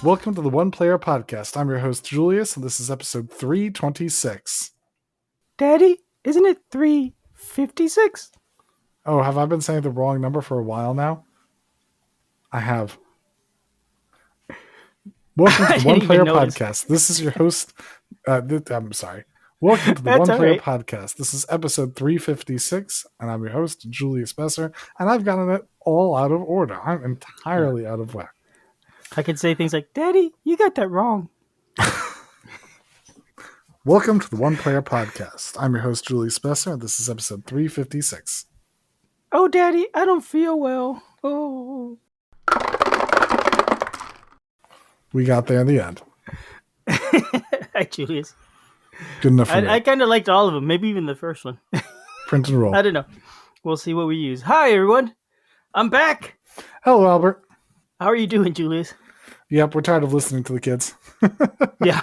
Welcome to the One Player Podcast. I'm your host, Julius, and this is episode 326. Daddy, isn't it 356? Oh, have I been saying the wrong number for a while now? I have. Welcome to the One Player Podcast. This is your host. I'm sorry. Welcome to the One Player Podcast. This is episode 356, and I'm your host, Julius Besser, and I've gotten it all out of order. I'm entirely out of whack. I could say things like, Daddy, you got that wrong. Welcome to the One Player Podcast. I'm your host, Julius Besser, and this is episode 356. Oh, Daddy, I don't feel well. Oh. We got there in the end. Hi, Julius. Good enough for me. I kind of liked all of them, maybe even the first one. Print and roll. I don't know. We'll see what we use. Hi, everyone. I'm back. Hello, Albert. How are you doing, Julius? Yep, we're tired of listening to the kids. Yeah.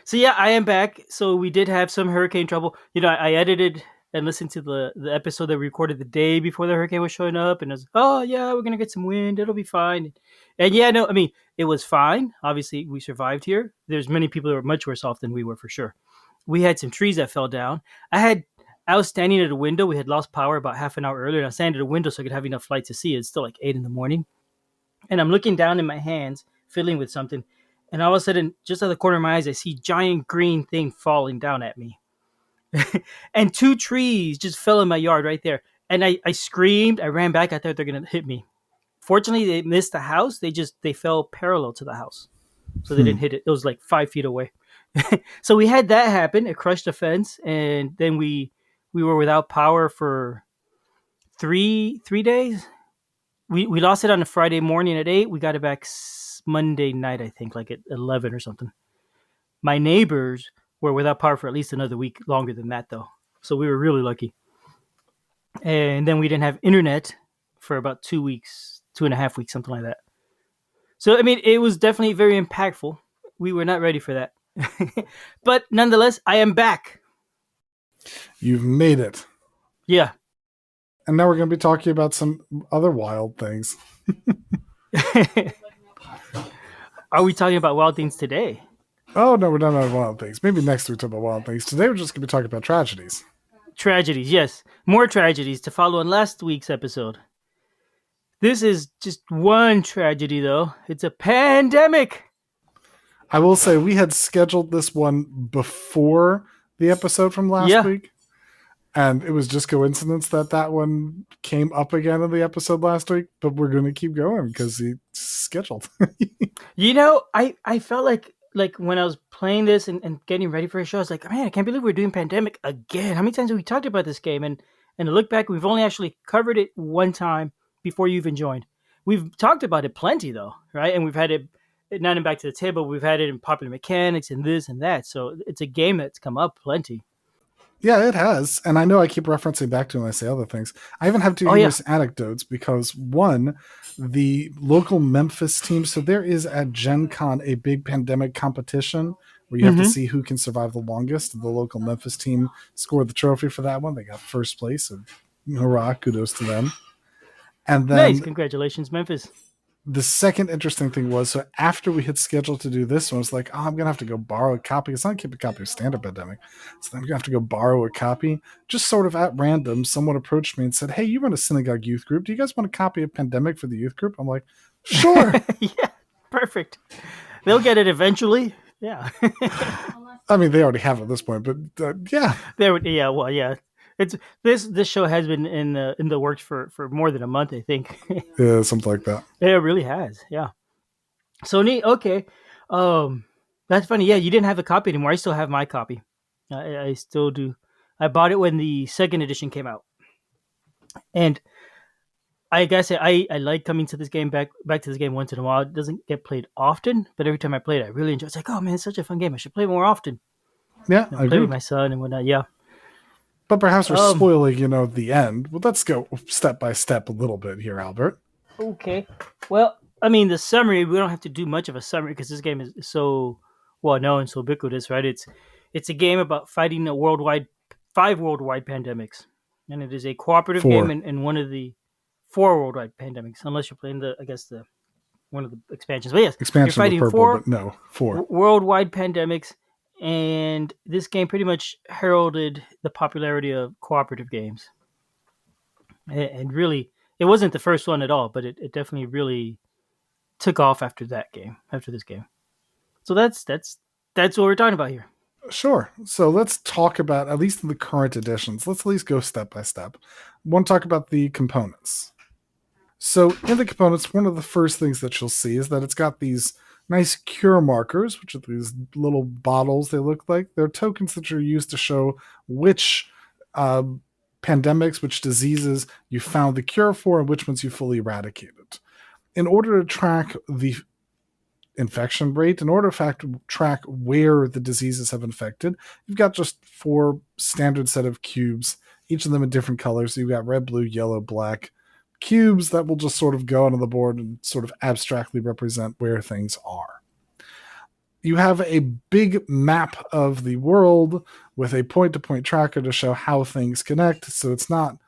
So, yeah, I am back. So we did have some hurricane trouble. You know, I edited and listened to the episode that we recorded the day before the hurricane was showing up. And I was, oh, yeah, we're going to get some wind. It'll be fine. And yeah, no, I mean, it was fine. Obviously, we survived here. There's many people that were much worse off than we were, for sure. We had some trees that fell down. I was standing at a window. We had lost power about half an hour earlier. And I was standing at a window so I could have enough light to see. It's still like 8 a.m. And I'm looking down in my hands, fiddling with something. And all of a sudden, just out of the corner of my eyes, I see a giant green thing falling down at me. And 2 trees just fell in my yard right there. And I screamed. I ran back. I thought they were going to hit me. Fortunately, they missed the house. They fell parallel to the house. So they didn't hit it. It was like 5 feet away. So we had that happen. It crushed the fence. And then we were without power for three days. We lost it on a Friday morning at 8. We got it back Monday night, I think, like at 11 or something. My neighbors were without power for at least another week, longer than that, though. So we were really lucky. And then we didn't have internet for about 2 weeks, 2.5 weeks, something like that. So, I mean, it was definitely very impactful. We were not ready for that. But nonetheless, I am back. You've made it. Yeah. And now we're going to be talking about some other wild things. Are we talking about wild things today? Oh, no, we're not about wild things. Maybe next week we'll talk about wild things. Today we're just going to be talking about tragedies. Tragedies, yes. More tragedies to follow on last week's episode. This is just one tragedy, though. It's a pandemic. I will say we had scheduled this one before the episode from last week. And it was just coincidence that one came up again in the episode last week. But we're going to keep going because it's scheduled. You know, I felt like when I was playing this and getting ready for a show, I was like, man, I can't believe we're doing Pandemic again. How many times have we talked about this game? And to look back, we've only actually covered it one time before you even joined. We've talked about it plenty, though, right? And we've had it, not in Back to the Table, we've had it in Popular Mechanics and this and that. So it's a game that's come up plenty. Yeah, it has. And I know I keep referencing back to when I say other things. I even have two humorous anecdotes because, one, the local Memphis team, so there is at Gen Con a big pandemic competition where you have to see who can survive the longest. The local Memphis team scored the trophy for that one. They got first place. And hurrah, kudos to them. And then, nice, congratulations, Memphis. The second interesting thing was, so after we had scheduled to do this one, I was like, I'm going to have to go borrow a copy. It's not keep a copy of Stand-Up Pandemic. So then I'm going to have to go borrow a copy. Just sort of at random, someone approached me and said, hey, you run a synagogue youth group. Do you guys want a copy of Pandemic for the youth group? I'm like, sure. Yeah, perfect. They'll get it eventually. Yeah. I mean, they already have it at this point, but yeah. It's this show has been in the works for more than a month, I think. Yeah, something like that. It really has, yeah. So neat. Okay, that's funny. Yeah, you didn't have a copy anymore. I still have my copy. I still do. I bought it when the second edition came out, and I guess I like coming to this game back to this game once in a while. It doesn't get played often, but every time I play it, I really enjoy it. It's like, oh man, it's such a fun game. I should play more often. Yeah, I play agree with my son and whatnot. Yeah. But perhaps we're spoiling, the end. Well, let's go step by step a little bit here, Albert. Okay. Well, I mean, the summary, we don't have to do much of a summary because this game is so well known, so ubiquitous, right? It's a game about fighting 5 worldwide pandemics. And it is a cooperative game and one of the 4 worldwide pandemics, unless you're playing the one of the expansions. But yes, you're Expansion with fighting purple, four but no, 4. worldwide pandemics, and this game pretty much heralded the popularity of cooperative games. And really, it wasn't the first one at all, but it definitely really took off after this game. So that's what we're talking about here. Sure. So let's talk about, at least in the current editions, let's at least go step by step. I want to talk about the components. So in the components, one of the first things that you'll see is that it's got these nice cure markers, which are these little bottles they look like. They're tokens that are used to show which uh, pandemics, which diseases you found the cure for, and which ones you fully eradicated. In order to track the infection rate, in order to track where the diseases have infected, you've got just 4 standard set of cubes, each of them in different colors. So you've got red, blue, yellow, black cubes that will just sort of go onto the board and sort of abstractly represent where things are. You have a big map of the world with a point-to-point tracker to show how things connect. So it's not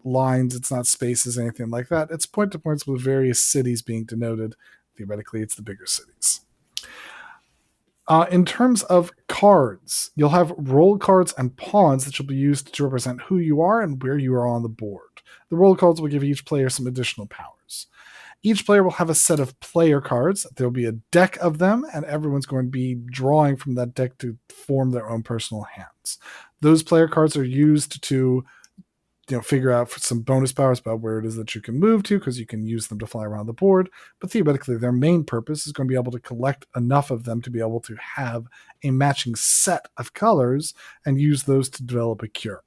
lines, it's not spaces, anything like that. It's point-to-points with various cities being denoted. Theoretically, it's the bigger cities. In terms of cards, you'll have roll cards and pawns that will be used to represent who you are and where you are on the board. The roll cards will give each player some additional powers. Each player will have a set of player cards. There will be a deck of them, and everyone's going to be drawing from that deck to form their own personal hands. Those player cards are used to figure out some bonus powers about where it is that you can move to, because you can use them to fly around the board. But theoretically, their main purpose is going to be able to collect enough of them to be able to have a matching set of colors and use those to develop a cure.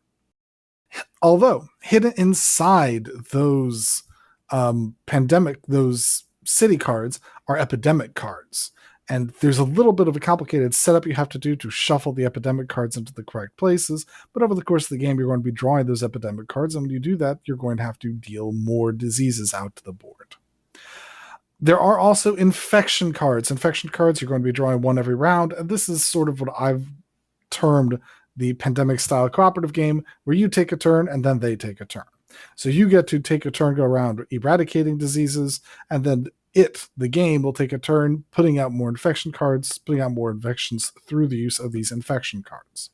Although hidden inside those those city cards are epidemic cards. And there's a little bit of a complicated setup you have to do to shuffle the epidemic cards into the correct places. But over the course of the game, you're going to be drawing those epidemic cards. And when you do that, you're going to have to deal more diseases out to the board. There are also infection cards. Infection cards, you're going to be drawing one every round. And this is sort of what I've termed the pandemic style cooperative game, where you take a turn and then they take a turn. So you get to take a turn, go around eradicating diseases, and then the game, will take a turn putting out more infection cards, putting out more infections through the use of these infection cards.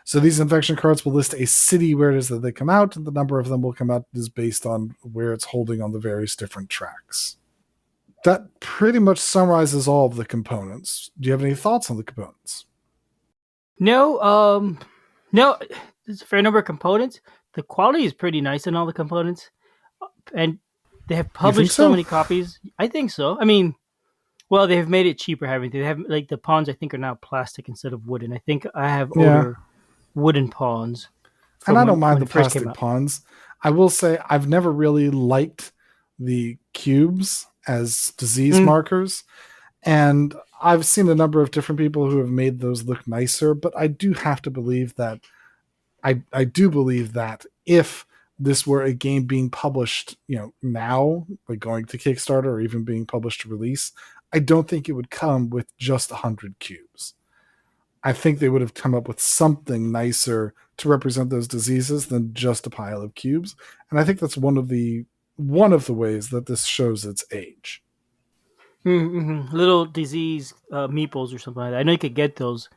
So these infection cards will list a city where it is that they come out, and the number of them will come out is based on where it's holding on the various different tracks. That pretty much summarizes all of the components. Do you have any thoughts on the components? No, there's a fair number of components. The quality is pretty nice in all the components, and they have published so many copies. I think so. I mean, well, they have made it cheaper, haven't they? They have, like, the pawns, I think, are now plastic instead of wooden. I think I have older wooden pawns. And I don't mind the plastic pawns. I will say I've never really liked the cubes as disease markers. And I've seen a number of different people who have made those look nicer, but I do have to believe that I do believe that if this were a game being published, now, like going to Kickstarter or even being published to release, I don't think it would come with just 100 cubes. I think they would have come up with something nicer to represent those diseases than just a pile of cubes. And I think that's one of the ways that this shows its age. Mm-hmm. Little disease meeples or something like that. I know you could get those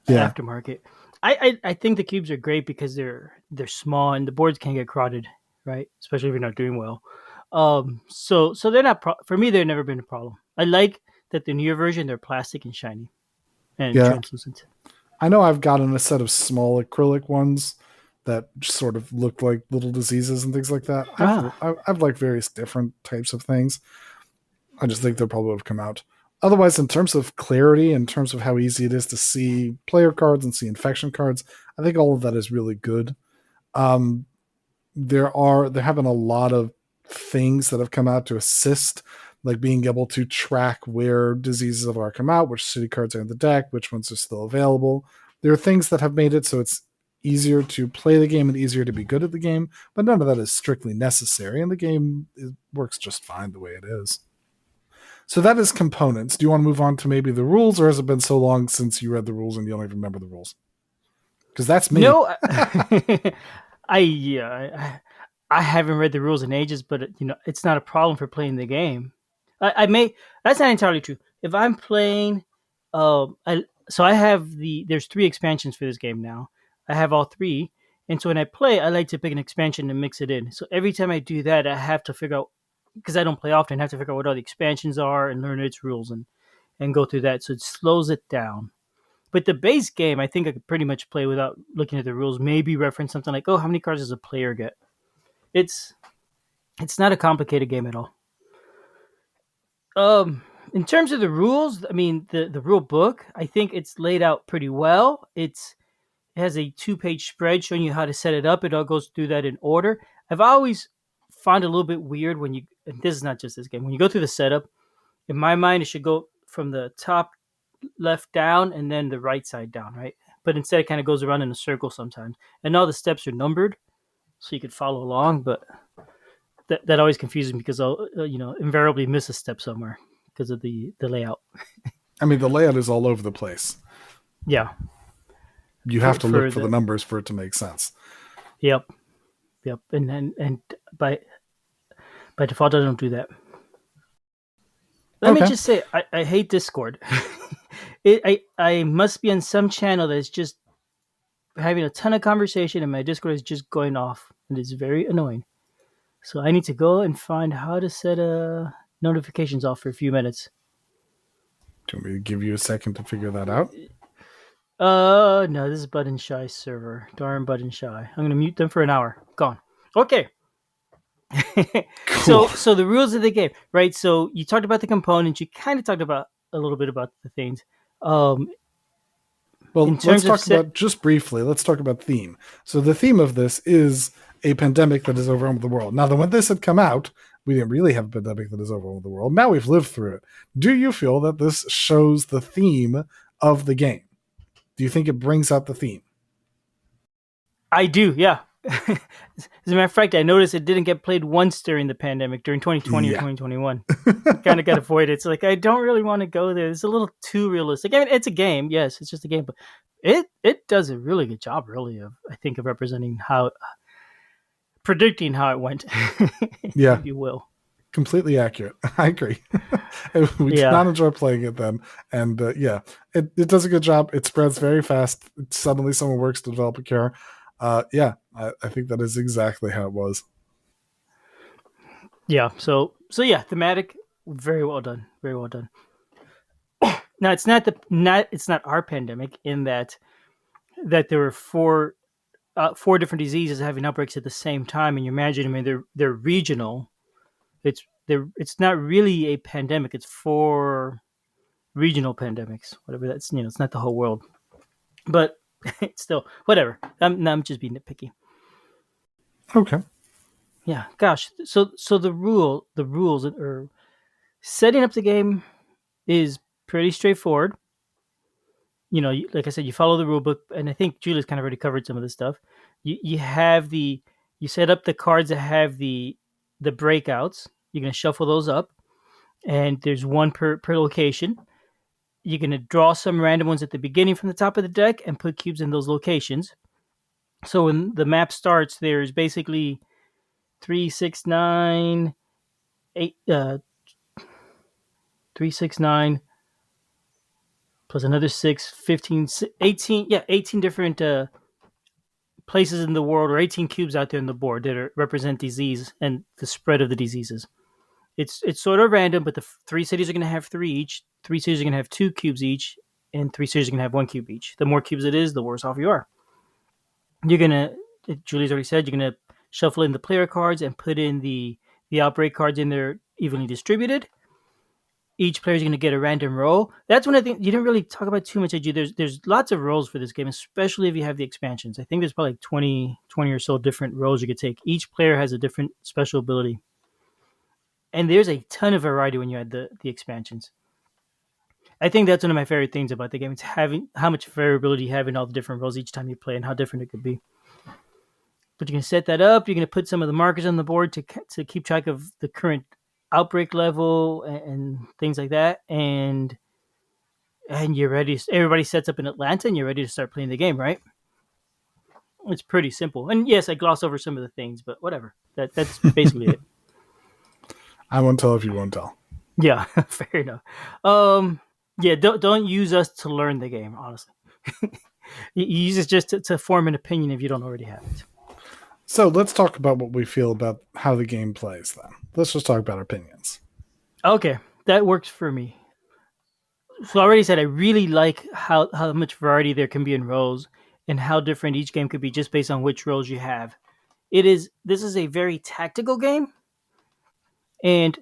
aftermarket. I think the cubes are great because they're small and the boards can get crowded, right? Especially if you're not doing well. So they're not for me. They've never been a problem. I like that the newer version, they're plastic and shiny and translucent. I know I've gotten a set of small acrylic ones that sort of look like little diseases and things like that. I've liked various different types of things. I just think they'll probably have come out. Otherwise, in terms of clarity, in terms of how easy it is to see player cards and see infection cards, I think all of that is really good. There have been a lot of things that have come out to assist, like being able to track where diseases have already come out, which city cards are in the deck, which ones are still available. There are things that have made it so it's easier to play the game and easier to be good at the game, but none of that is strictly necessary, and the game works just fine the way it is. So that is components. Do you want to move on to maybe the rules, or has it been so long since you read the rules and you don't even remember the rules? Because that's me. No, I haven't read the rules in ages, but it's not a problem for playing the game. I may. That's not entirely true. If I'm playing, I have there's 3 expansions for this game now. I have all 3, and so when I play, I like to pick an expansion and mix it in. So every time I do that, I have to figure out, because I don't play often, I have to figure out what all the expansions are and learn its rules and go through that. So it slows it down. But the base game, I think I could pretty much play without looking at the rules. Maybe reference something like, oh, how many cards does a player get? It's it's not a complicated game at all. Um, in terms of the rules, I mean the rule book, I think it's laid out pretty well. It has a 2-page spread showing you how to set it up. It all goes through that in order. I've always found it a little bit weird when you. And this is not just this game. When you go through the setup, in my mind, it should go from the top left down and then the right side down, right? But instead, it kind of goes around in a circle sometimes, and all the steps are numbered, so you could follow along. But that always confuses me because I'll invariably miss a step somewhere because of the layout. I mean, the layout is all over the place. Yeah, you have to look for the numbers for it to make sense. Yep, and by default, I don't do that. Let me just say, I hate Discord. I must be on some channel that's just having a ton of conversation, and my Discord is just going off, and it's very annoying. So I need to go and find how to set notifications off for a few minutes. Do you want me to give you a second to figure that out? No, this is Button Shy server. Darn Button Shy. I'm gonna mute them for an hour. Gone. Okay. Cool. So the rules of the game, right? So you talked about the components. You kind of talked about a little bit about the things. Well, let's talk about just briefly. Let's talk about theme. So the theme of this is a pandemic that has overwhelmed the world. Now, when this had come out, we didn't really have a pandemic that has overwhelmed the world. Now we've lived through it. Do you feel that this shows the theme of the game? Do you think it brings out the theme? I do, yeah. As a matter of fact, I noticed it didn't get played once during the pandemic, during 2020 or 2021. Kind of got avoided. It's like, I don't really want to go there. It's a little too realistic. I mean, it's a game. Yes, it's just a game. But it does a really good job, really, of representing predicting how it went. Yeah. If you will. Completely accurate. I agree. We did not enjoy playing it then. And it does a good job. It spreads very fast. Suddenly someone works to develop a cure. I think that is exactly how it was. Yeah. So thematic, very well done. Very well done. Now it's not our pandemic in that there were four different diseases having outbreaks at the same time, and you imagine, I mean, they're regional. It's not really a pandemic. It's 4 regional pandemics, whatever that's. It's not the whole world, but it's still whatever. I'm just being nitpicky. Okay. Yeah. Gosh. So the rules or setting up the game is pretty straightforward. Like I said, you follow the rule book, and I think Julie's kind of already covered some of this stuff. You set up the cards that have the breakouts. You're going to shuffle those up, and there's one per location. You're going to draw some random ones at the beginning from the top of the deck and put cubes in those locations. So when the map starts, there's basically 3, 6, 9, 8, 3, 6, 9, plus another 6, 15, 18. Yeah, 18 different places in the world, or 18 cubes out there in the board that represent disease and the spread of the diseases. It's sort of random, but the 3 cities are going to have 3 each. 3 cities are going to have 2 cubes each, and 3 cities are going to have 1 cube each. The more cubes it is, the worse off you are. You're going to, Julie's already said, you're going to shuffle in the player cards and put in the outbreak cards in there evenly distributed. Each player is going to get a random roll. That's one I think you didn't really talk about too much. There's lots of rolls for this game, especially if you have the expansions. I think there's probably like 20 or so different rolls you could take. Each player has a different special ability. And there's a ton of variety when you add the expansions. I think that's one of my favorite things about the game. It's having how much variability you have in all the different roles each time you play and how different it could be. But you're going to set that up. You're going to put some of the markers on the board to keep track of the current outbreak level and things like that. And you're ready. Everybody sets up in Atlanta and you're ready to start playing the game, right? It's pretty simple. And yes, I gloss over some of the things, but whatever. That's basically it. I won't tell if you won't tell. Yeah, fair enough. Um, yeah, don't use us to learn the game. Honestly, you use it just to form an opinion if you don't already have it. So let's talk about what we feel about how the game plays then. Let's just talk about our opinions. Okay, that works for me. So I already said I really like how much variety there can be in roles and how different each game could be just based on which roles you have. This is a very tactical game, and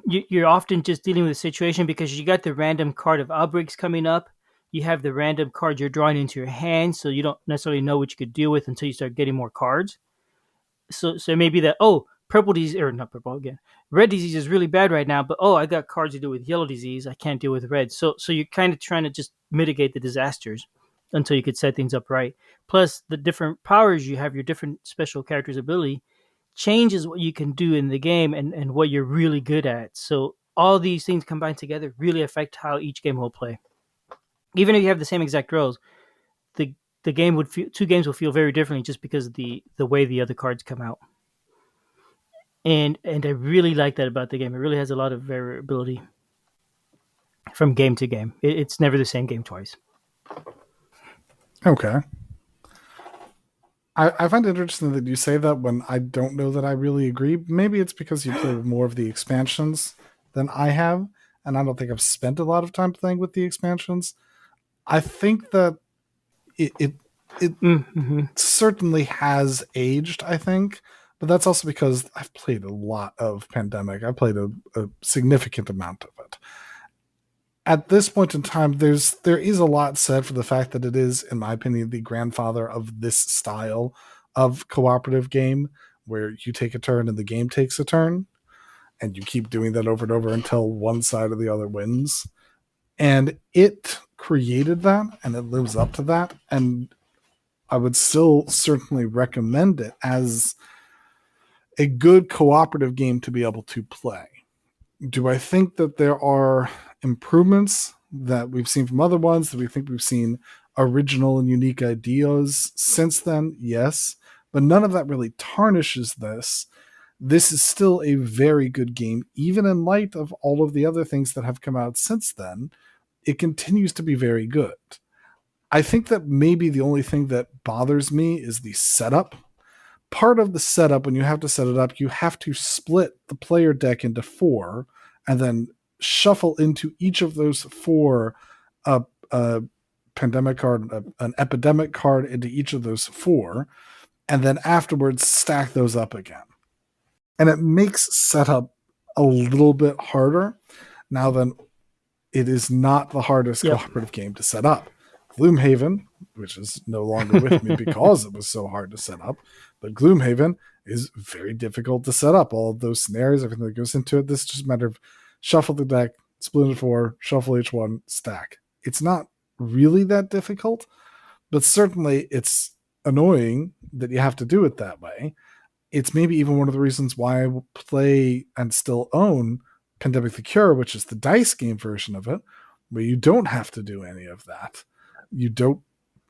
you're often just dealing with a situation because you got the random card of outbreaks coming up. You have the random card you're drawing into your hand, so you don't necessarily know what you could deal with until you start getting more cards. So it may be that, oh, purple disease, or not purple again, red disease is really bad right now, but oh, I got cards to deal with yellow disease. I can't deal with red. So you're kind of trying to just mitigate the disasters until you could set things up right. Plus the different powers you have, your different special characters' ability changes what you can do in the game and what you're really good at. So all these things combined together really affect how each game will play. Even if you have the same exact roles, the the game would feel two games will feel very differently just because of the way the other cards come out. And I really like that about the game. It really has a lot of variability from game to game. It's never the same game twice. Okay. I find it interesting that you say that when I don't know that I really agree. Maybe it's because you play with more of the expansions than I have, and I don't think I've spent a lot of time playing with the expansions. I think that it Mm-hmm. certainly has aged, I think, but that's also because I've played a lot of Pandemic. I played a significant amount of it. At this point in time, there is a lot said for the fact that it is, in my opinion, the grandfather of this style of cooperative game where you take a turn and the game takes a turn, and you keep doing that over and over until one side or the other wins. And it created that, and it lives up to that. And I would still certainly recommend it as a good cooperative game to be able to play. Do I think that there are improvements that we've seen from other ones, that we think we've seen original and unique ideas since then? Yes. But none of that really tarnishes this. This is still a very good game, even in light of all of the other things that have come out since then. It continues to be very good. I think that maybe the only thing that bothers me is the setup. Part of the setup, when you have to set it up, you have to split the player deck into four and then shuffle into each of those four a pandemic card, an epidemic card into each of those four, and then afterwards stack those up again. And it makes setup a little bit harder. Now, then, it is not the hardest Yep. cooperative game to set up. Gloomhaven, which is no longer with me because it was so hard to set up, but Gloomhaven is very difficult to set up. All of those scenarios, everything that goes into it, this is just a matter of shuffle the deck, split it four, shuffle each one, stack. It's not really that difficult, but certainly it's annoying that you have to do it that way. It's maybe even one of the reasons why I play and still own Pandemic the Cure, which is the dice game version of it, where you don't have to do any of that. You don't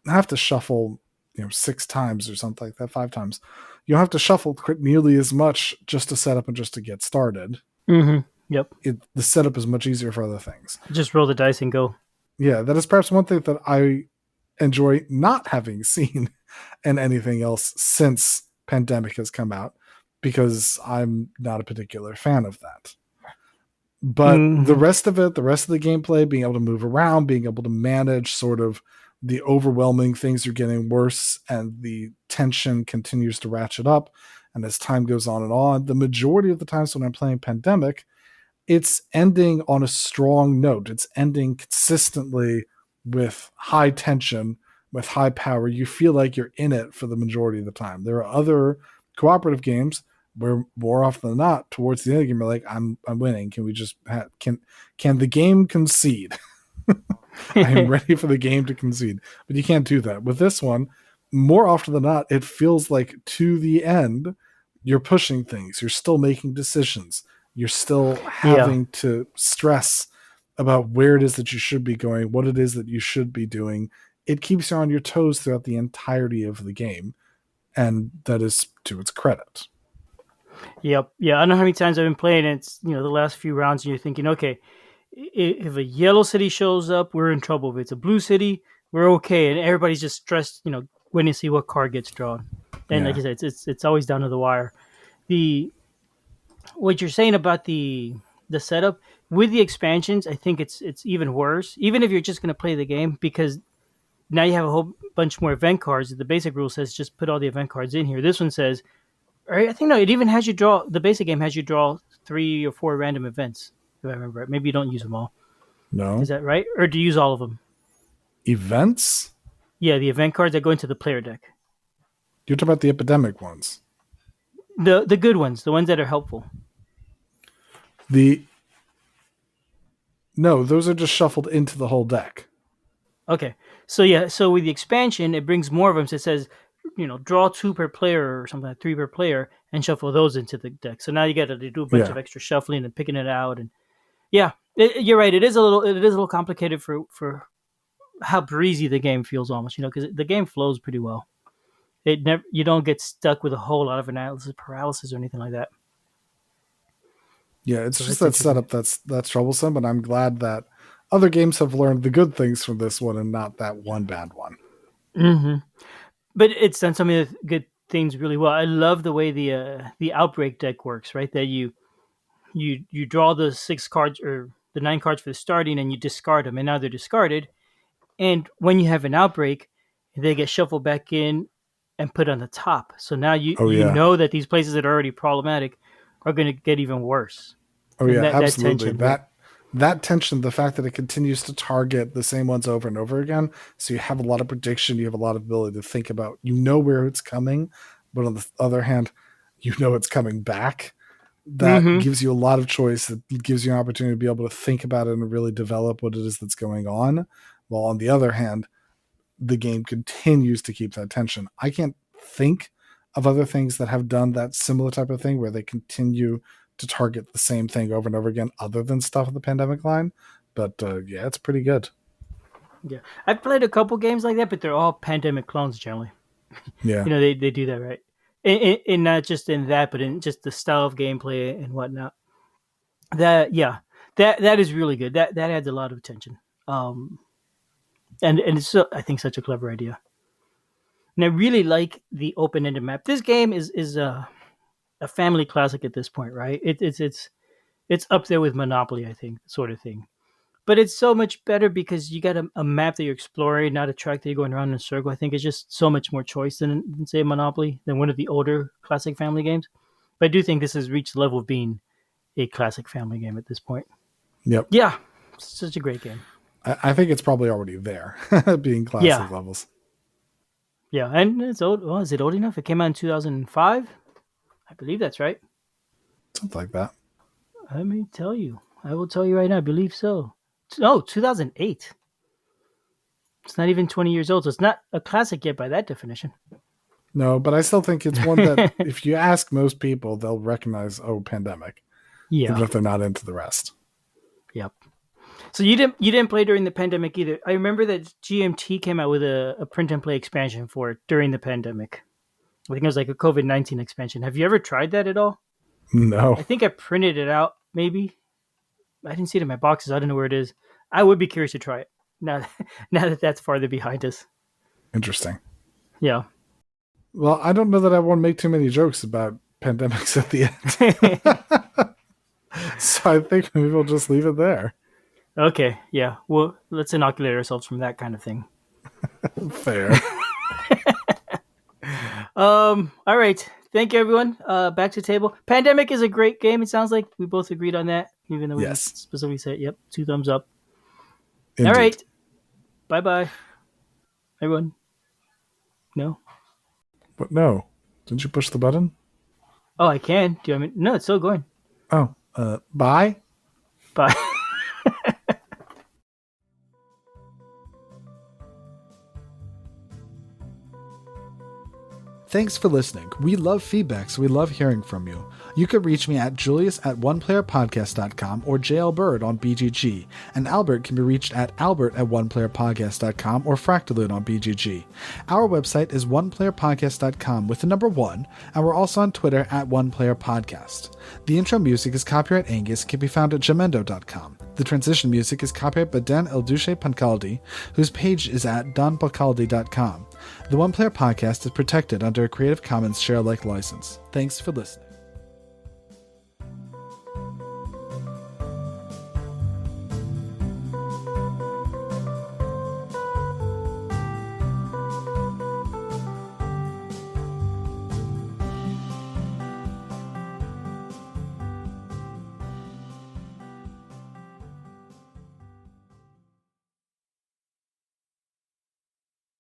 have to shuffle, six times or something like that, five times. You don't have to shuffle nearly as much just to set up and just to get started. Mm-hmm. Yep. The setup is much easier for other things. Just roll the dice and go. Yeah, that is perhaps one thing that I enjoy not having seen in anything else since Pandemic has come out, because I'm not a particular fan of that. But the Mm-hmm. rest of it, the rest of the gameplay, being able to move around, being able to manage sort of the overwhelming things are getting worse and the tension continues to ratchet up. And as time goes on, the majority of the times when I'm playing Pandemic, it's ending on a strong note. It's ending consistently with high tension, with high power. You feel like you're in it for the majority of the time. There are other cooperative games where more often than not, towards the end of the game, you're like, I'm winning. Can we just can the game concede? I am ready for the game to concede. But you can't do that. With this one, more often than not, it feels like to the end, you're pushing things. You're still making decisions. You're still Yeah. having to stress about where it is that you should be going, what it is that you should be doing. It keeps you on your toes throughout the entirety of the game. And that is to its credit. Yep. Yeah. I don't know how many times I've been playing. It's the last few rounds, and you're thinking, okay, if a yellow city shows up, we're in trouble. If it's a blue city, we're okay, and everybody's just stressed. When you see what card gets drawn, and like Yeah. I said, it's always down to the wire. The What you're saying about the setup with the expansions, I think it's even worse. Even if you're just going to play the game, because now you have a whole bunch more event cards. The basic rule says just put all the event cards in here. This one says, or I think no, it even has you draw. The basic game has you draw 3 or 4 random events. If I remember right, maybe you don't use them all. Is No. that right, or do you use all of them? Events? Yeah, the event cards that go into the player deck. You're talking about the epidemic ones. The good ones, the ones that are helpful. The No, those are just shuffled into the whole deck. Okay. So yeah, so with the expansion, it brings more of them. So it says, draw 2 per player or something like 3 per player, and shuffle those into the deck. So now you got to do a bunch Yeah. of extra shuffling and picking it out. And yeah, you're right. It is a little complicated for how breezy the game feels almost. Because the game flows pretty well. You don't get stuck with a whole lot of analysis paralysis or anything like that. Yeah, it's So just that's that interesting. setup that's troublesome, but I'm glad that other games have learned the good things from this one and not that one bad one. Hmm. But it's done some of the good things really well. I love the way the outbreak deck works. Right, that you draw the 6 cards or the 9 cards for the starting, and you discard them, and now they're discarded. And when you have an outbreak, they get shuffled back in and put on the top. So now you Oh you yeah. know that these places that are already problematic are going to get even worse, Oh and yeah, that absolutely. tension. Yeah. That tension, the fact that it continues to target the same ones over and over again, so you have a lot of prediction, you have a lot of ability to think about, where it's coming, but on the other hand, it's coming back. That Mm-hmm. gives you a lot of choice. It gives you an opportunity to be able to think about it and really develop what it is that's going on. While on the other hand, the game continues to keep that tension. I can't think of other things that have done that similar type of thing where they continue to target the same thing over and over again, other than stuff in the pandemic line. But yeah, it's pretty good. Yeah, I've played a couple games like that, but they're all pandemic clones generally. Yeah, They do that right, in not just in that, but in just the style of gameplay and whatnot. That Yeah, that is really good. That adds a lot of tension. Um, and it's I think such a clever idea. And I really like the open ended map. This game is a family classic at this point, right? It's up there with Monopoly, I think, sort of thing. But it's so much better because you got a map that you're exploring, not a track that you're going around in a circle. I think it's just so much more choice than say Monopoly, than one of the older classic family games. But I do think this has reached the level of being a classic family game at this point. yep. Yeah, such a great game. I think it's probably already there, being Yeah, classic levels, yeah, and it's old. Well, is it old enough? It came out in 2005. I believe that's right. something like that. Let me tell you. I will tell you right now. I believe so. Oh, 2008. It's not even 20 years old, so it's not a classic yet by that definition. No, but I still think it's one that if you ask most people, they'll recognize, oh, pandemic, even Yeah. if they're not into the rest. Yep. So you didn't play during the pandemic either. I remember that GMT came out with a print and play expansion for it during the pandemic. I think it was like a COVID-19 expansion. Have you ever tried that at all? No. I think I printed it out. Maybe I didn't see it in my boxes. I don't know where it is. I would be curious to try it now. Now that that's farther behind us. Interesting. Yeah. Well, I don't know that I want to make too many jokes about pandemics at the end. So I think maybe we'll just leave it there. Okay. Yeah. Well, let's inoculate ourselves from that kind of thing. Fair. All right. Thank you, everyone. Back to the table. Pandemic is a great game. It sounds like we both agreed on that, even though we didn't Yes, specifically say it. Yep. 2 thumbs up. All indeed. right. Bye bye, everyone. No. But no, didn't you push the button? Oh, I can. Do you want me? No, it's still going. Oh, bye. Bye. Thanks for listening. We love feedback, so we love hearing from you. You can reach me at julius@oneplayerpodcast.com or JLBird on BGG, and Albert can be reached at albert@oneplayerpodcast.com or Fractaloon on BGG. Our website is oneplayerpodcast.com with the number 1, and we're also on Twitter at oneplayerpodcast. The intro music is copyright Angus, can be found at jamendo.com. The transition music is copyright by Dan El Duce Pancaldi, whose page is at donpancaldi.com. The One Player Podcast is protected under a Creative Commons share-alike license. Thanks for listening.